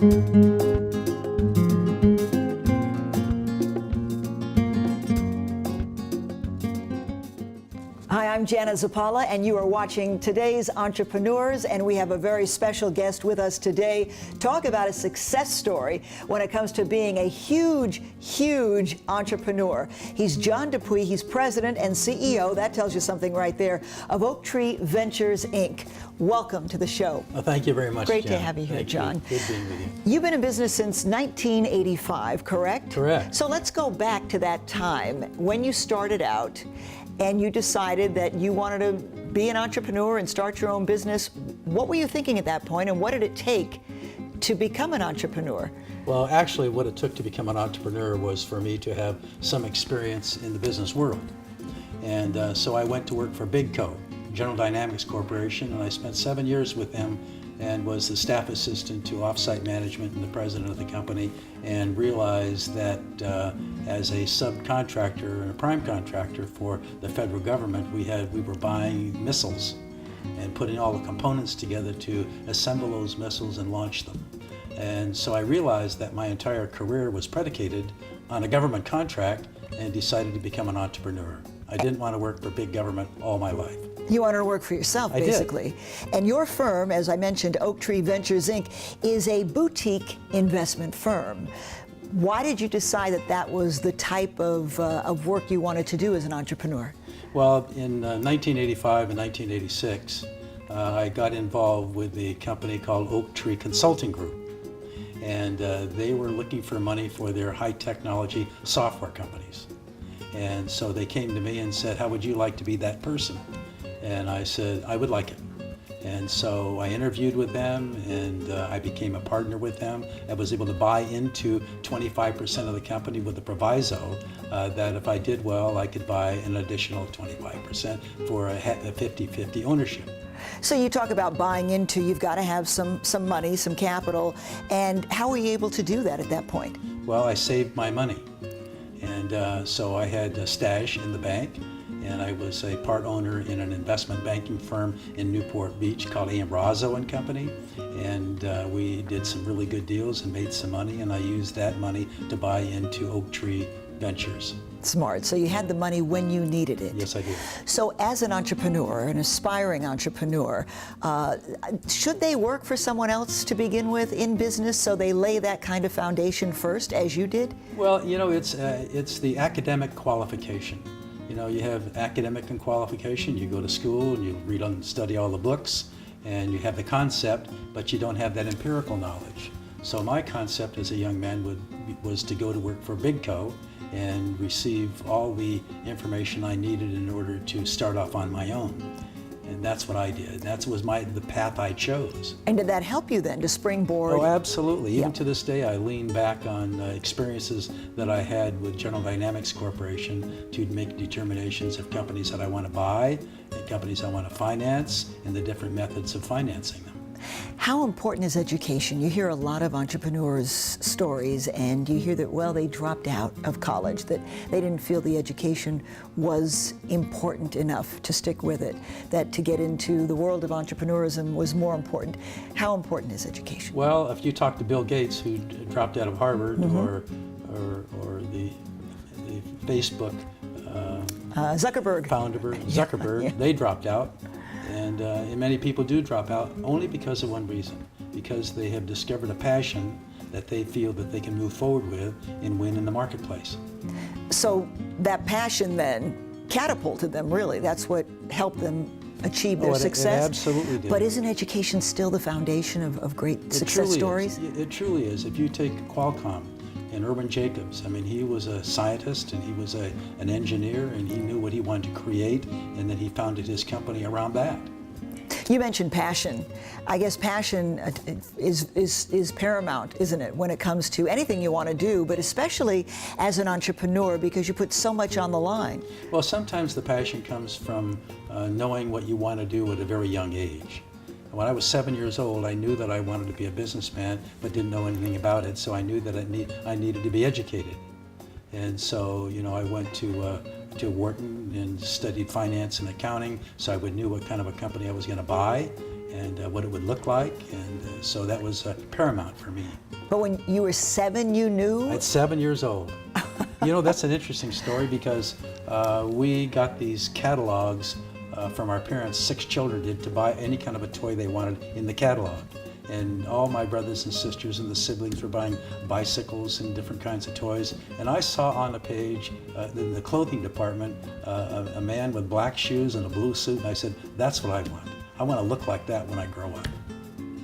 Hi, I'm Jana Zapala, and you are watching Today's Entrepreneurs, and we have a very special guest with us today. Talk about a success story when it comes to being a huge, huge entrepreneur. He's John Dupuy. He's president and CEO, that tells you something right there, of Oaktree Ventures, Inc. Welcome to the show. Well, thank you very much, Great Jana. to have you here, Thank John. You. Good being with you. You've been in business since 1985, correct? Correct. So let's go back to that time when you started out and you decided that you wanted to be an entrepreneur and start your own business. What were you thinking at that point, and what did it take to become an entrepreneur? Well, actually, what it took to become an entrepreneur was for me to have some experience in the business world. And so I went to work for BigCo, General Dynamics Corporation, and I spent 7 years with them and was the staff assistant to offsite management and the president of the company, and realized that as a subcontractor and a prime contractor for the federal government, we were buying missiles and putting all the components together to assemble those missiles and launch them. And so I realized that my entire career was predicated on a government contract, and decided to become an entrepreneur. I didn't want to work for big government all my life. You wanted to work for yourself, basically. And your firm, as I mentioned, Oaktree Ventures, Inc., is a boutique investment firm. Why did you decide that that was the type of work you wanted to do as an entrepreneur? Well, in 1985 and 1986, I got involved with a company called Oaktree Consulting Group. And they were looking for money for their high technology software companies. And so they came to me and said, how would you like to be that person? And I said, I would like it. And so I interviewed with them, and I became a partner with them. I was able to buy into 25% of the company with the proviso that if I did well, I could buy an additional 25% for a 50-50 ownership. So you talk about buying into, you've got to have some money, some capital. And how were you able to do that at that point? Well, I saved my money. And so I had a stash in the bank, and I was a part owner in an investment banking firm in Newport Beach called A.M. Razzo and Company. And we did some really good deals and made some money, and I used that money to buy into Oaktree Ventures. Smart. So you had the money when you needed it. Yes, I did. So as an entrepreneur, an aspiring entrepreneur, should they work for someone else to begin with in business, so they lay that kind of foundation first, as you did? Well, you know, it's the academic qualification. You know, you have academic and qualification. You go to school and you read and study all the books, and you have the concept, but you don't have that empirical knowledge. So my concept as a young man was to go to work for BigCo and receive all the information I needed in order to start off on my own. And that's what I did. That was the path I chose. And did that help you then to springboard? Oh, absolutely. Even to this day, I lean back on experiences that I had with General Dynamics Corporation to make determinations of companies that I want to buy and companies I want to finance and the different methods of financing them. How important is education? You hear a lot of entrepreneurs' stories, and you hear that, well, they dropped out of college, that they didn't feel the education was important enough to stick with it, that to get into the world of entrepreneurism was more important. How important is education? Well, if you talk to Bill Gates, who dropped out of Harvard, or the Facebook Zuckerberg. founder, Zuckerberg, they dropped out. And many people do drop out only because of one reason, because they have discovered a passion that they feel that they can move forward with and win in the marketplace. So that passion then catapulted them, really. That's what helped them achieve their success. It absolutely did. But isn't education still the foundation of great success stories? It truly is. If you take Qualcomm and Irwin Jacobs, I mean, he was a scientist and he was an engineer, and he knew what he wanted to create, and then he founded his company around that. You mentioned passion. I guess passion is paramount, isn't it, when it comes to anything you want to do, but especially as an entrepreneur, because you put so much on the line. Well, sometimes the passion comes from knowing what you want to do at a very young age. When I was 7 years old, I knew that I wanted to be a businessman, but didn't know anything about it, so I knew that I needed to be educated. And so, you know, I went to Wharton and studied finance and accounting, so I knew what kind of a company I was going to buy. and what it would look like, and so that was paramount for me. But when you were 7, you knew? At 7 years old. You know, that's an interesting story because we got these catalogs from our parents, 6 children did, to buy any kind of a toy they wanted in the catalog. And all my brothers and sisters and the siblings were buying bicycles and different kinds of toys. And I saw on a page in the clothing department a man with black shoes and a blue suit, and I said, that's what I want. I want to look like that when I grow up.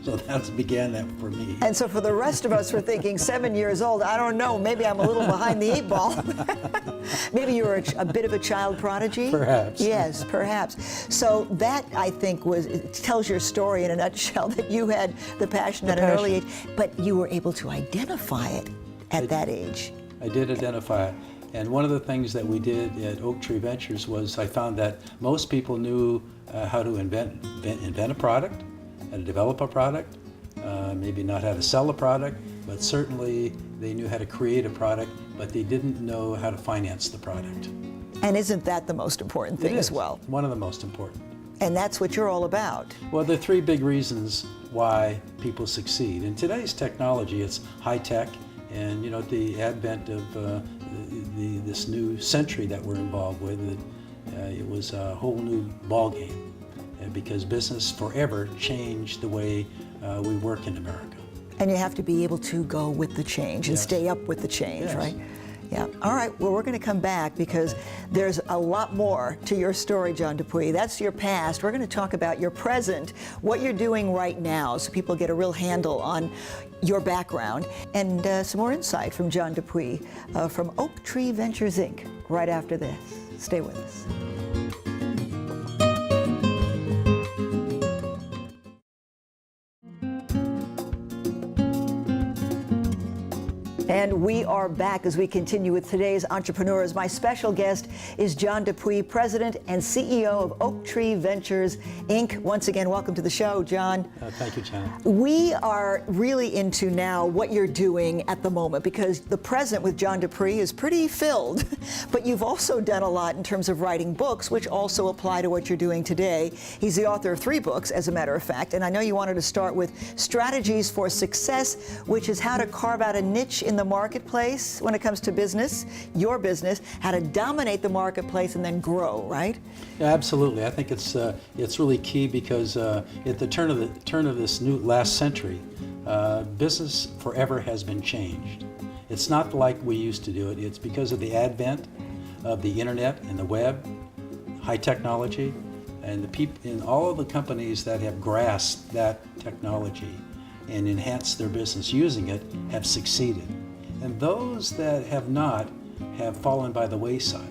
So that began that for me. And so for the rest of us, we're thinking 7 years old, I don't know, maybe I'm a little behind the 8 ball. Maybe you were a bit of a child prodigy? Perhaps. Yes, perhaps. So that, I think, it tells your story in a nutshell, that you had the passion at an early age, but you were able to identify it at that age. I did identify it. And one of the things that we did at Oaktree Ventures was I found that most people knew how to invent a product, how to develop a product, maybe not how to sell a product, but certainly they knew how to create a product, but they didn't know how to finance the product. And isn't that the most important thing as well? One of the most important. And that's what you're all about. Well, there are 3 big reasons why people succeed. In today's technology, it's high tech, and you know, the advent of this new century that we're involved with, it was a whole new ball game, because business forever changed the way we work in America. And you have to be able to go with the change and stay up with the change, right? Yeah. All right. Well, we're going to come back because there's a lot more to your story, John Dupuy. That's your past. We're going to talk about your present, what you're doing right now, so people get a real handle on your background, and some more insight from John Dupuy from Oaktree Ventures, Inc. right after this. Stay with us. And we are back as we continue with today's entrepreneurs. My special guest is John Dupuy, President and CEO of Oaktree Ventures, Inc. Once again, welcome to the show, John. Thank you, Jenna. We are really into now what you're doing at the moment, because the present with John Dupuy is pretty filled, but you've also done a lot in terms of writing books, which also apply to what you're doing today. He's the author of 3 books, as a matter of fact, and I know you wanted to start with Strategies for Success, which is how to carve out a niche in the marketplace when it comes to business, your business, how to dominate the marketplace and then grow, right? Yeah, absolutely. I think it's really key because at the turn of this new last century, business forever has been changed. It's not like we used to do it. It's because of the advent of the internet and the web, high technology, and the people in all of the companies that have grasped that technology and enhanced their business using it have succeeded. And those that have not have fallen by the wayside.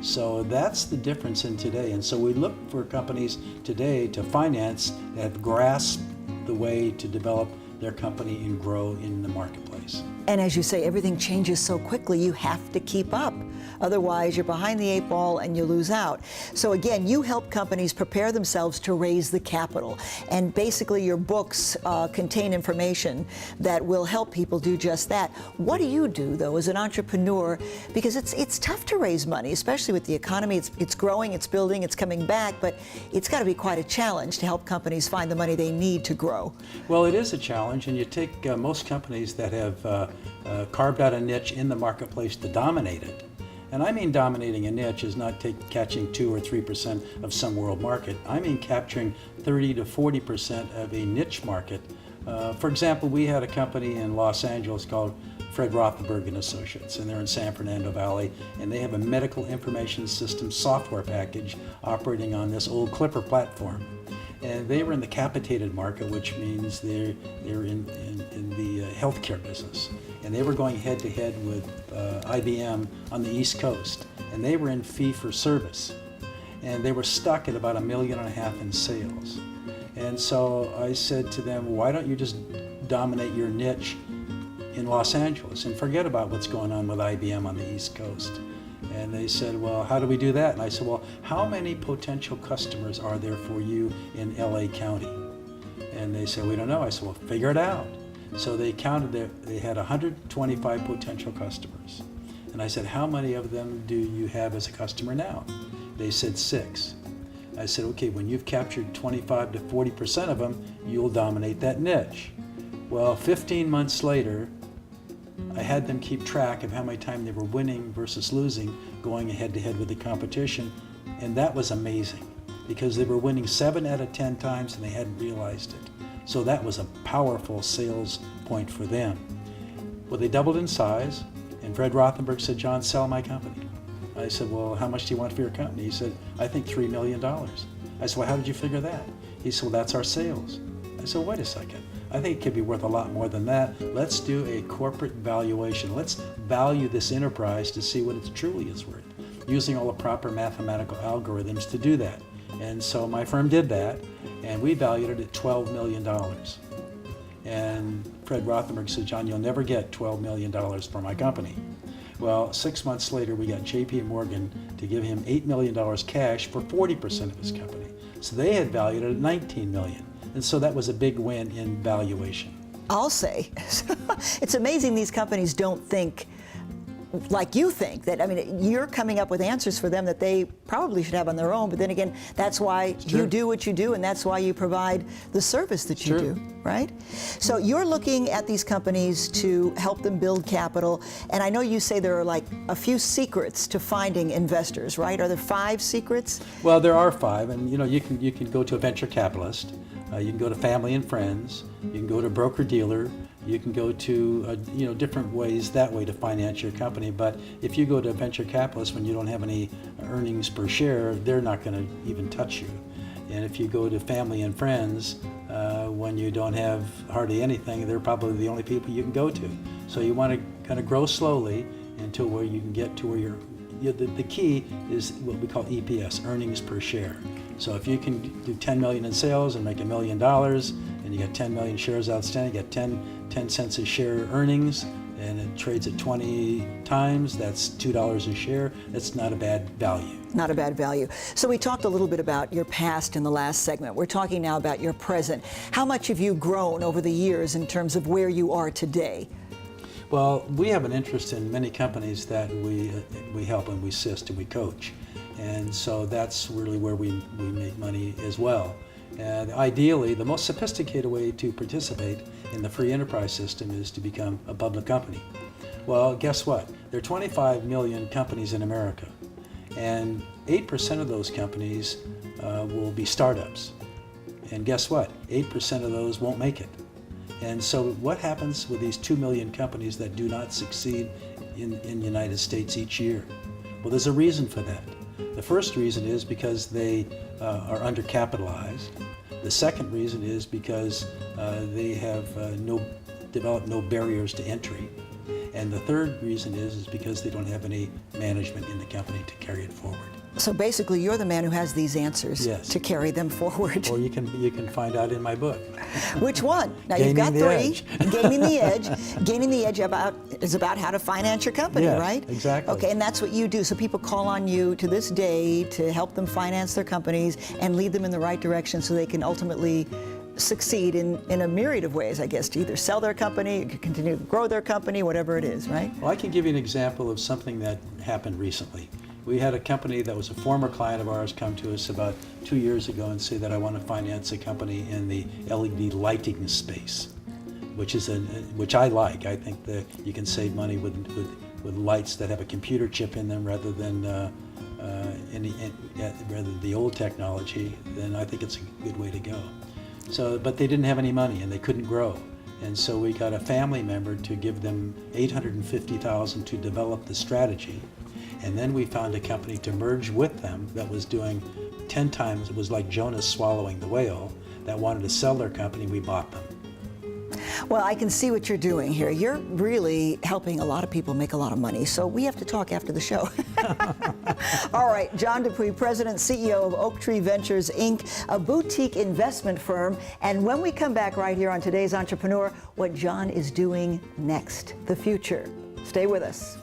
So that's the difference in today. And so we look for companies today to finance that have grasped the way to develop their company and grow in the marketplace. And as you say, everything changes so quickly, you have to keep up. Otherwise, you're behind the 8 ball and you lose out. So again, you help companies prepare themselves to raise the capital. And basically, your books contain information that will help people do just that. What do you do, though, as an entrepreneur? Because it's tough to raise money, especially with the economy. It's growing, it's building, it's coming back, but it's got to be quite a challenge to help companies find the money they need to grow. Well, it is a challenge, and you take most companies that have carved out a niche in the marketplace to dominate it. And I mean dominating a niche is not catching 2 or 3% of some world market. I mean capturing 30 to 40% of a niche market. For example, we had a company in Los Angeles called Fred Rothenberg and Associates, and they're in San Fernando Valley, and they have a medical information system software package operating on this old Clipper platform. And they were in the capitated market, which means they're in the healthcare business. And they were going head to head with IBM on the East Coast. And they were in fee for service. And they were stuck at about $1.5 million in sales. And so I said to them, why don't you just dominate your niche in Los Angeles and forget about what's going on with IBM on the East Coast? And they said, well, how do we do that? And I said, well, how many potential customers are there for you in LA County? And they said, we don't know. I said, well, figure it out. So they counted they had 125 potential customers. And I said, how many of them do you have as a customer now? They said 6. I said, okay, when you've captured 25 to 40% of them, you'll dominate that niche. Well, 15 months later, I had them keep track of how many times they were winning versus losing, going head to head with the competition, and that was amazing because they were winning 7 out of 10 times and they hadn't realized it. So that was a powerful sales point for them. Well, they doubled in size, and Fred Rothenberg said, John, sell my company. I said, well, how much do you want for your company? He said, I think $3 million. I said, well, how did you figure that? He said, well, that's our sales. I said, wait a second. I think it could be worth a lot more than that. Let's do a corporate valuation. Let's value this enterprise to see what it truly is worth, using all the proper mathematical algorithms to do that. And so my firm did that, and we valued it at $12 million. And Fred Rothenberg said, John, you'll never get $12 million for my company. Well, 6 months later, we got J.P. Morgan to give him $8 million cash for 40% of his company. So they had valued it at $19 million. And so that was a big win in valuation. I'll say, it's amazing these companies don't think like you think. That, I mean, you're coming up with answers for them that they probably should have on their own, but then again, that's why you do what you do, and that's why you provide the service that you do, right? So you're looking at these companies to help them build capital, and I know you say there are like a few secrets to finding investors, right? Are there 5 secrets? Well, there are 5, and you know, you can go to a venture capitalist, you can go to family and friends, you can go to a broker-dealer, you can go to different ways that way to finance your company. But if you go to a venture capitalist when you don't have any earnings per share, they're not going to even touch you. And if you go to family and friends when you don't have hardly anything, they're probably the only people you can go to. So you want to kind of grow slowly until where you can get to where the key is what we call EPS, earnings per share. So if you can do 10 million in sales and make $1 million, and you got 10 million shares outstanding, you got 10 cents a share earnings, and it trades at 20 times, that's $2 a share. That's not a bad value. Not a bad value. So we talked a little bit about your past in the last segment. We're talking now about your present. How much have you grown over the years in terms of where you are today? Well, we have an interest in many companies that we help and we assist and we coach. And so that's really where we make money as well. And ideally, the most sophisticated way to participate in the free enterprise system is to become a public company. Well, guess what? There are 25 million companies in America, and 8% of those companies will be startups. And guess what? 8% of those won't make it. And so what happens with these 2 million companies that do not succeed in the United States each year? Well, there's a reason for that. The first reason is because they are undercapitalized. The second reason is because they have developed no barriers to entry. And the third reason is because they don't have any management in the company to carry it forward. So basically, you're the man who has these answers to carry them forward. Or you can find out in my book. Which one? Now Gaining you've got the 3. Edge. Gaining the Edge. Gaining the Edge is about how to finance your company, Yes, right? exactly. Okay, and that's what you do. So people call on you to this day to help them finance their companies and lead them in the right direction so they can ultimately succeed in a myriad of ways, I guess, to either sell their company, continue to grow their company, whatever it is, right? Well, I can give you an example of something that happened recently. We had a company that was a former client of ours come to us about 2 years ago and say that I want to finance a company in the LED lighting space, which I like. I think that you can save money with lights that have a computer chip in them rather than the old technology. Then I think it's a good way to go. So, but they didn't have any money and they couldn't grow. And so we got a family member to give them $850,000 to develop the strategy. And then we found a company to merge with them that was doing 10 times, it was like Jonah swallowing the whale, that wanted to sell their company. We bought them. Well, I can see what you're doing here. You're really helping a lot of people make a lot of money, so we have to talk after the show. All right, John Dupuy, President, CEO of Oaktree Ventures, Inc., a boutique investment firm. And when we come back right here on Today's Entrepreneur, what John is doing next, the future. Stay with us.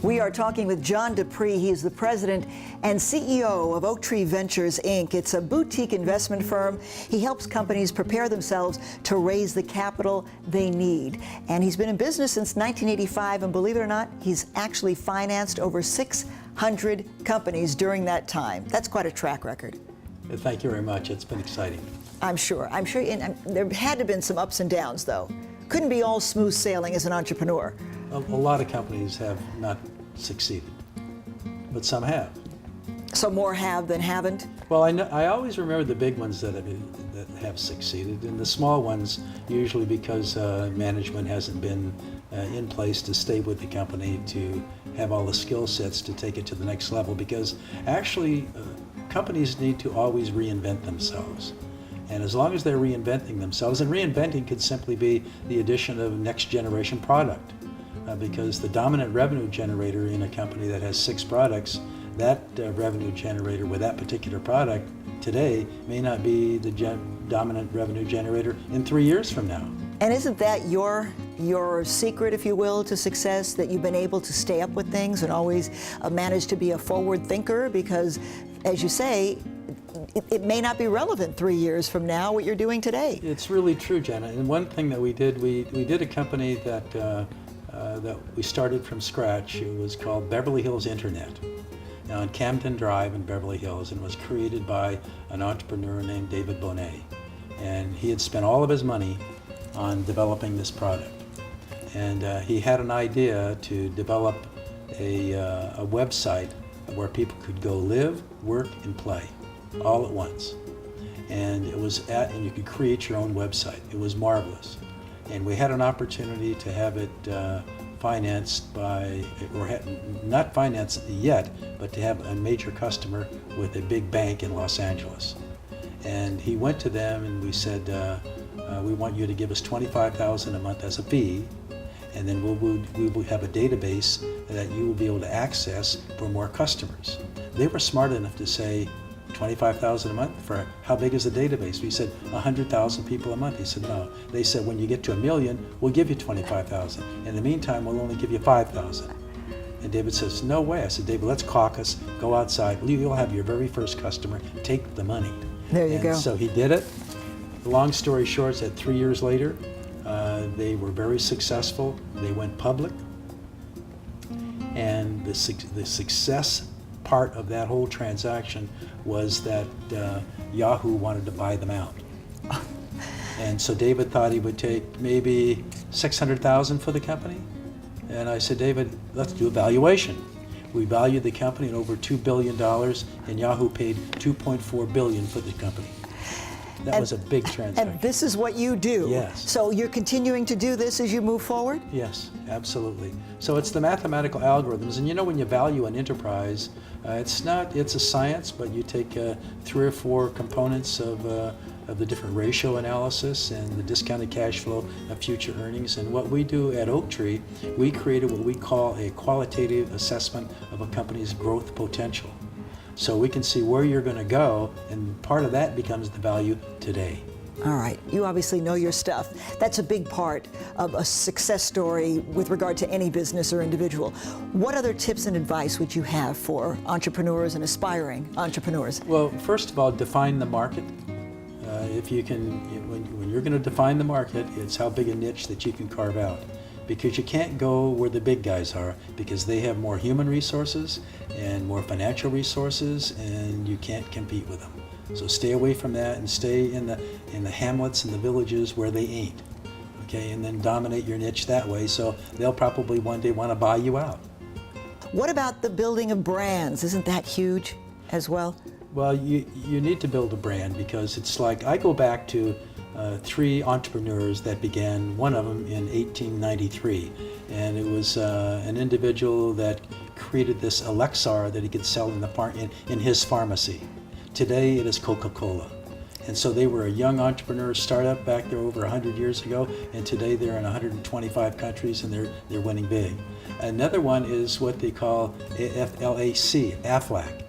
We are talking with John Dupree. He is the president and CEO of Oaktree Ventures, Inc. It's a boutique investment firm. He helps companies prepare themselves to raise the capital they need. And he's been in business since 1985, and believe it or not, he's actually financed over 600 companies during that time. That's quite a track record. Thank you very much. It's been exciting. I'm sure. And there had to have been some ups and downs, though. Couldn't be all smooth sailing as an entrepreneur. A lot of companies have not succeeded, but some have. So more have than haven't? Well, I always remember the big ones that have succeeded, and the small ones usually because management hasn't been in place to stay with the company, to have all the skill sets to take it to the next level, because actually companies need to always reinvent themselves. And as long as they're reinventing themselves, and reinventing could simply be the addition of next generation product, because the dominant revenue generator in a company that has 6 products, that revenue generator with that particular product today may not be the dominant revenue generator in 3 years from now. And isn't that your secret, if you will, to success, that you've been able to stay up with things and always manage to be a forward thinker? Because, as you say, it may not be relevant 3 years from now, what you're doing today. It's really true, Jenna. And one thing that we did a company that we started from scratch. It was called Beverly Hills Internet, on Camden Drive in Beverly Hills, and was created by an entrepreneur named David Bonet. And he had spent all of his money on developing this product. And he had an idea to develop a website where people could go live, work, and play all at once. And and you could create your own website. It was marvelous. And we had an opportunity to have it financed by, or not financed yet, but to have a major customer with a big bank in Los Angeles. And he went to them and we said, we want you to give us $25,000 a month as a fee, and then we will have a database that you will be able to access for more customers. They were smart enough to say, $25,000 a month for how big is the database? We said 100,000 people a month. He said no. They said when you get to 1 million, we'll give you 25,000. In the meantime, we'll only give you 5,000. And David says, no way. I said, David, let's caucus, go outside. You'll have your very first customer. Take the money. There you go. So he did it. Long story short, is that 3 years later, they were very successful. They went public, and the success part of that whole transaction was that Yahoo wanted to buy them out. And so David thought he would take maybe $600,000 for the company. And I said, David, let's do a valuation. We valued the company at over $2 billion, and Yahoo paid $2.4 billion for the company. That was a big transaction. And this is what you do. Yes. So you're continuing to do this as you move forward? Yes, absolutely. So it's the mathematical algorithms, and you know, when you value an enterprise, it's a science, but you take 3 or 4 components of the different ratio analysis and the discounted cash flow of future earnings. And what we do at Oaktree, we created what we call a qualitative assessment of a company's growth potential. So we can see where you're going to go, and part of that becomes the value today. All right, you obviously know your stuff. That's a big part of a success story with regard to any business or individual. What other tips and advice would you have for entrepreneurs and aspiring entrepreneurs? Well, first of all, define the market. If you can, when you're going to define the market, it's how big a niche that you can carve out. Because you can't go where the big guys are, because they have more human resources and more financial resources, and you can't compete with them. So stay away from that and stay in the hamlets and the villages where they ain't. Okay, and then dominate your niche that way, so they'll probably one day want to buy you out. What about the building of brands? Isn't that huge as well? Well, you need to build a brand, because it's like, I go back to 3 entrepreneurs that began, one of them in 1893, and it was an individual that created this elixir that he could sell in his pharmacy. Today it is Coca-Cola. And so they were a young entrepreneur startup back there over 100 years ago, and today they're in 125 countries and they're winning big. Another one is what they call AFLAC.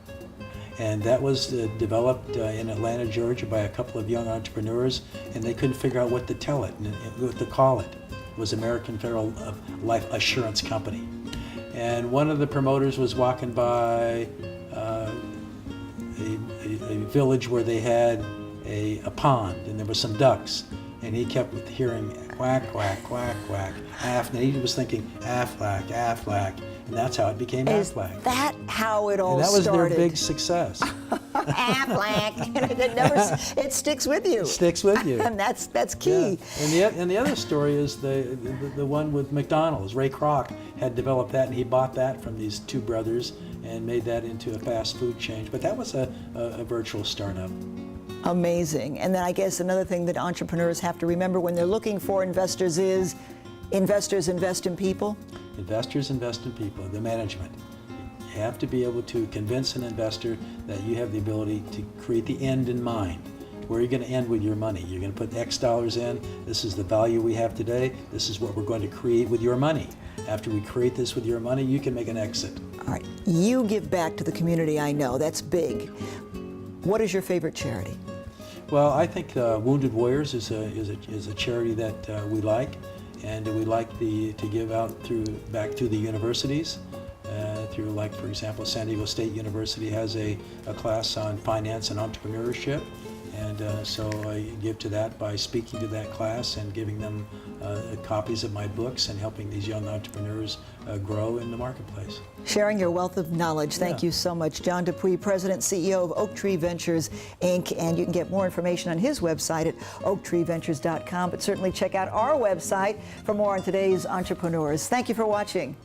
And that was developed in Atlanta, Georgia by a couple of young entrepreneurs, and they couldn't figure out what to tell it and what to call it. It was American Federal Life Assurance Company. And one of the promoters was walking by a village where they had a pond, and there were some ducks, and he kept hearing quack, quack, quack, quack, and he was thinking Aflac, Aflac, and that's how it became Aflac. Is that how it all and that was started? their big success. Aflac. It sticks with you. It sticks with you. And that's key. Yeah. And the other story is the one with McDonald's. Ray Kroc had developed that, and he bought that from these two brothers and made that into a fast food chain. But that was a virtual startup. Amazing. And then I guess another thing that entrepreneurs have to remember when they're looking for investors is investors invest in people. Investors invest in people, the management. You have to be able to convince an investor that you have the ability to create the end in mind. Where are you going to end with your money? You're going to put X dollars in. This is the value we have today. This is what we're going to create with your money. After we create this with your money, you can make an exit. All right. You give back to the community, I know. That's big. What is your favorite charity? Well, I think Wounded Warriors is a charity that we like, and we like to give out back to the universities. Through, like, for example, San Diego State University has a class on finance and entrepreneurship, and so I give to that by speaking to that class and giving them copies of my books and helping these young entrepreneurs grow in the marketplace. Sharing your wealth of knowledge. Thank you so much. John Dupuy, President, CEO of Oaktree Ventures, Inc., and you can get more information on his website at oaktreeventures.com, but certainly check out our website for more on today's entrepreneurs. Thank you for watching.